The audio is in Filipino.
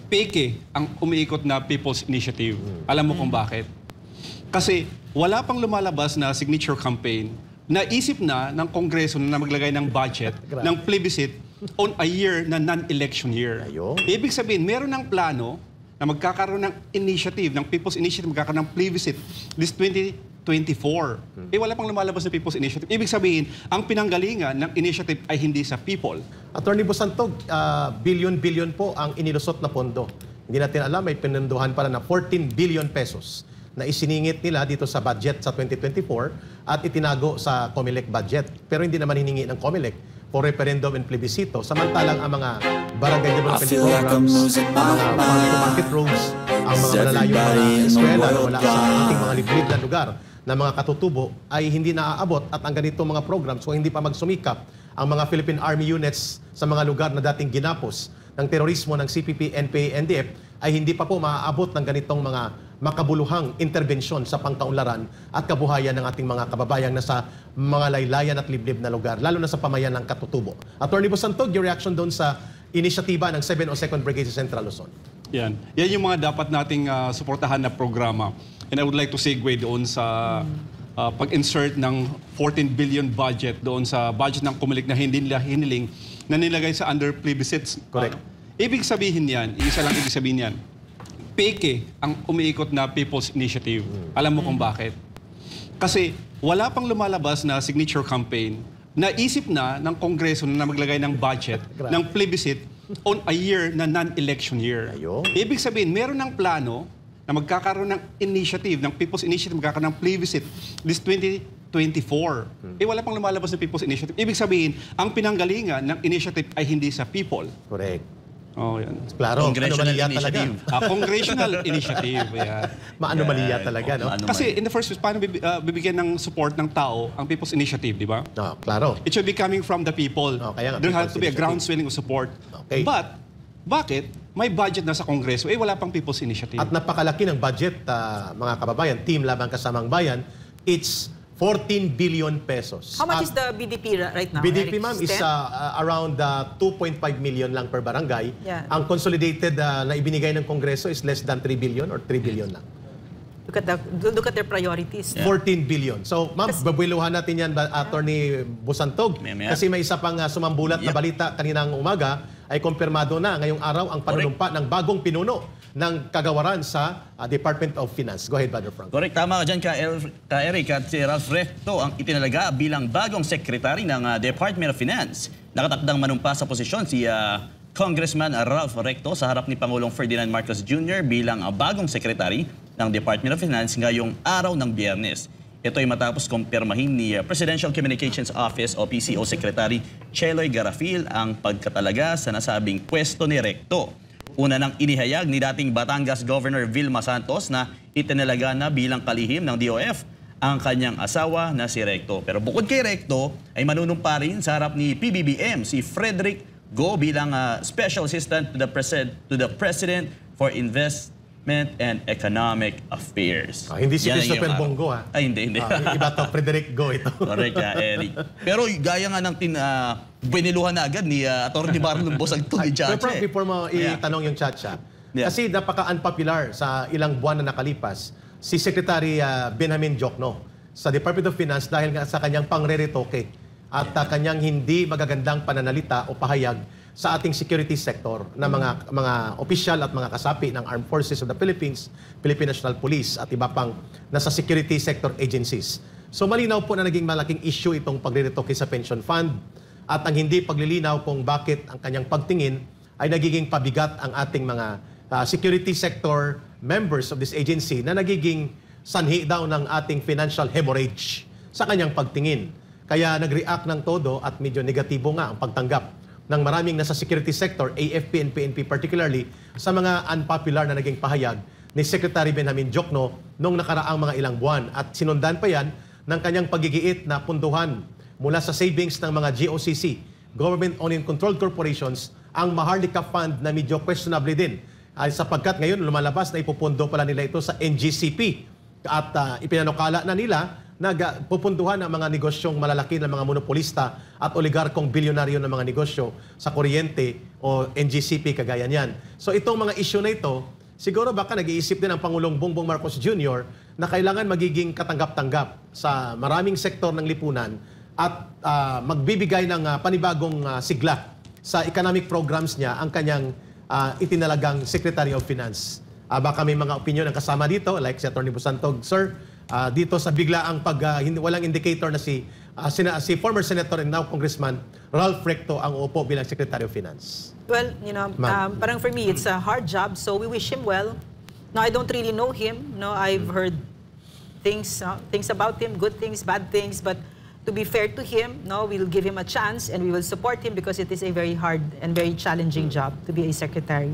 peke ang umiikot na People's Initiative. Alam mo kung bakit? Kasi wala pang lumalabas na signature campaign, naisip na ng Kongreso na maglagay ng budget, ng plebiscite on a year na non-election year. Ibig sabihin, meron ng plano na magkakaroon ng initiative, ng People's Initiative, magkakaroon ng plebiscite this 2024. Wala pang lumalabas na People's Initiative. Ibig sabihin, ang pinanggalingan ng initiative ay hindi sa people. Attorney Busantog, billion po ang inilusot na pondo. Hindi natin alam, may pinanduhan pala na 14 billion pesos na isiningit nila dito sa budget sa 2024 at itinago sa COMELEC budget. Pero hindi naman hiningi ng COMELEC for referendum and plebiscito. Samantalang ang mga barangay development programs, ang mga farm-to-market roads, ang mga malalayong mga eskwela na wala sa ating mga liblib na lugar na mga katutubo ay hindi naaabot at ang ganito mga programs kung hindi pa magsumikap ang mga Philippine Army units sa mga lugar na dating ginapos ng terorismo ng CPP, NPA, NDF ay hindi pa po maaabot ng ganitong mga makabuluhang interbensyon sa pangkaunlaran at kabuhayan ng ating mga kababayang nasa mga laylayan at liblib na lugar, lalo na sa pamayan ng katutubo. Attorney Busantog, your reaction doon sa inisyatiba ng 702nd Brigade sa Central Luzon? Yan yung mga dapat nating suportahan na programa. And I would like to segue doon sa pag-insert ng 14 billion budget doon sa budget ng COMELEC na hindi nila hiniling na nilagay sa under plebiscites. Correct. Ibig sabihin yan, isa lang ibig sabihin yan, peke ang umiikot na People's Initiative. Alam mo kung bakit? Kasi wala pang lumalabas na signature campaign, naisip na ng Kongreso na maglagay ng budget, ng plebiscite on a year na non-election year. Ibig sabihin, meron ng plano na magkakaroon ng initiative, ng People's Initiative, magkakaroon ng plebiscite this 2024. Wala pang lumalabas na People's Initiative. Ibig sabihin, ang pinanggalingan ng initiative ay hindi sa people. Correct. Yan. Klaro, Congressional Initiative. Congressional Initiative. Maanomalya talaga, no? Kasi in the first place, paano bibigyan ng support ng tao ang People's Initiative, di ba? Klaro. It should be coming from the people. Kaya nga, there has to be a groundswelling of support. Okay. But, bakit? May budget na sa Kongreso, wala pang People's Initiative. At napakalaki ng budget, mga kababayan, Team Labang Kasamang Bayan, it's 14 billion pesos. How much is the BDP right now? BDP, ma'am, is around 2.5 million lang per barangay. Yeah. Ang consolidated na ibinigay ng Kongreso is less than 3 billion or 3 billion lang. Look at their priorities. 14 billion. So, ma'am, babuiluhan natin yan, Attorney Busantog. Kasi may isa pang sumambulat na balita kaninang umaga ay kumpirmado na ngayong araw ang panunumpa ng bagong pinuno ng kagawaran sa Department of Finance. Go ahead, Brother Frank. Correct. Tama ka dyan, ka Eric. At si Ralph Recto ang itinalaga bilang bagong secretary ng Department of Finance. Nakatakdang manumpa sa posisyon si Congressman Ralph Recto sa harap ni Pangulong Ferdinand Marcos Jr. bilang bagong secretary ng Department of Finance ngayong araw ng Biyernes. Ito ay matapos kumpirmahin ni Presidential Communications Office o PCO Secretary Cheloy Garafil ang pagkatalaga sa nasabing pwesto ni Recto. Una nang inihayag ni dating Batangas Governor Vilma Santos na itinalaga na bilang kalihim ng DOF ang kanyang asawa na si Recto. Pero bukod kay Recto ay manunumpa rin sa harap ni PBBM si Frederick Go bilang Special Assistant to the President for Investment and Economic Affairs. Hindi si Christopher Bongo, ha? Ay, hindi. Iba to, Frederick Go ito. Correct, Eric. Pero gaya nga ng biniluhan na agad ni Atty. Marlon Bosag to ni Chacha. Pero before mo itanong yung Chacha, kasi napaka-unpopular sa ilang buwan na nakalipas, si Secretary Benjamin Jokno sa Department of Finance dahil nga sa kanyang pangre-retoke at kanyang hindi magagandang pananalita o pahayag sa ating security sector na mga opisyal at mga kasapi ng Armed Forces of the Philippines, Philippine National Police at iba pang nasa security sector agencies. So malinaw po na naging malaking issue itong pagre-retoke sa pension fund at ang hindi paglilinaw kung bakit ang kanyang pagtingin ay nagiging pabigat ang ating mga security sector members of this agency na nagiging sanhi daw ng ating financial hemorrhage sa kanyang pagtingin. Kaya nag-react ng todo at medyo negatibo nga ang pagtanggap ng maraming nasa security sector, AFP and PNP particularly, sa mga unpopular na naging pahayag ni Secretary Benjamin Jokno noong nakaraang mga ilang buwan. At sinundan pa yan ng kanyang pagigiit na punduhan mula sa savings ng mga GOCC, Government-Owned and Controlled Corporations, ang Maharlika Fund na medyo questionable din. Sapagkat ngayon lumalabas na ipupundo pala nila ito sa NGCP. At ipinanukala na nila pupuntuhan ang mga negosyong malalaki ng mga monopolista at oligarkong bilyonaryo ng mga negosyo sa kuryente o NGCP kagaya niyan. So itong mga issue na ito, siguro baka nag-iisip din ang Pangulong Bongbong Marcos Jr. na kailangan magiging katanggap-tanggap sa maraming sektor ng lipunan at magbibigay ng panibagong sigla sa economic programs niya ang kanyang itinalagang Secretary of Finance. Baka may mga opinion ang kasama dito, like si Atty. Busantog, sir, dito sa biglaang walang indicator na si former Senator and now Congressman Ralph Recto ang uupo bilang Secretary of Finance. Well, you know, parang for me, it's a hard job, so we wish him well. No, I don't really know him. No, I've heard things about him, good things, bad things, but to be fair to him, no, we'll give him a chance and we will support him because it is a very hard and very challenging job to be a secretary.